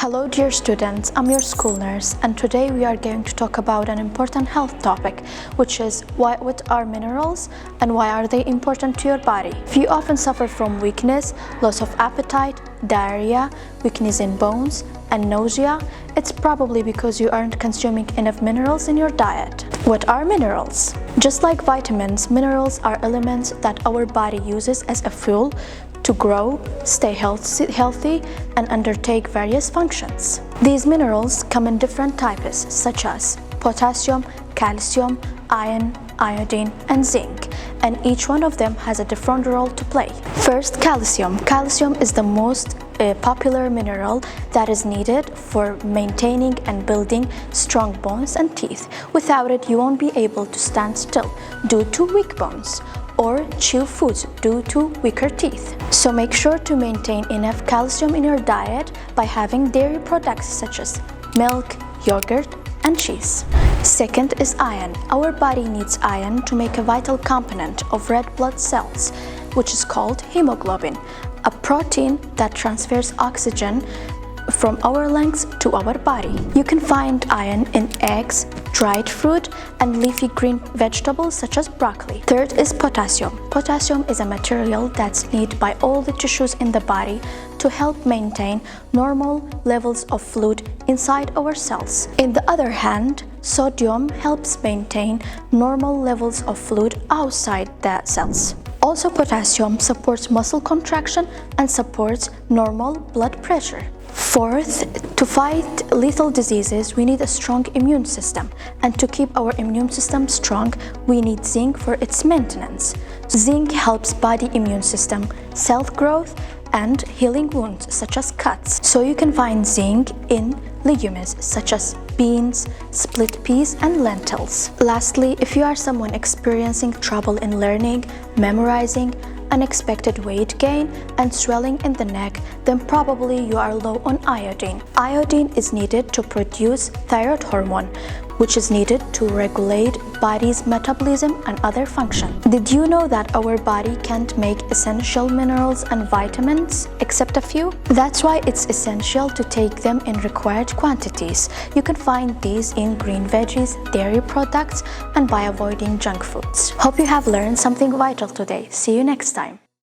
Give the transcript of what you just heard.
Hello dear students, I'm your school nurse and today we are going to talk about an important health topic, which is what are minerals and why are they important to your body. If you often suffer from weakness, loss of appetite, diarrhea, weakness in bones, and nausea, it's probably because you aren't consuming enough minerals in your diet. What are minerals? Just like vitamins, minerals are elements that our body uses as a fuel to grow, stay healthy, and undertake various functions. These minerals come in different types such as potassium, calcium, iron, iodine, and zinc, and each one of them has a different role to play. First, calcium. Calcium is the most popular mineral that is needed for maintaining and building strong bones and teeth. Without it, you won't be able to stand still due to weak bones, or chew foods due to weaker teeth. So make sure to maintain enough calcium in your diet by having dairy products such as milk, yogurt, and cheese. Second is iron. Our body needs iron to make a vital component of red blood cells, which is called hemoglobin, a protein that transfers oxygen from our lungs to our body. You can find iron in eggs, dried fruit, and leafy green vegetables such as broccoli. Third is potassium. Potassium is a material that's needed by all the tissues in the body to help maintain normal levels of fluid inside our cells. In the other hand, sodium helps maintain normal levels of fluid outside the cells. Also, potassium supports muscle contraction and supports normal blood pressure. Fourth, to fight lethal diseases, we need a strong immune system. And to keep our immune system strong, we need zinc for its maintenance. Zinc helps body immune system, cell growth, and healing wounds such as cuts. So you can find zinc in legumes such as beans, split peas, and lentils. Lastly, if you are someone experiencing trouble in learning, memorizing, unexpected weight gain, and swelling in the neck, then probably you are low on iodine. Iodine is needed to produce thyroid hormone, which is needed to regulate body's metabolism and other functions. Did you know that our body can't make essential minerals and vitamins except a few? That's why it's essential to take them in required quantities. You can find these in green veggies, dairy products, and by avoiding junk foods. Hope you have learned something vital today. See you next time.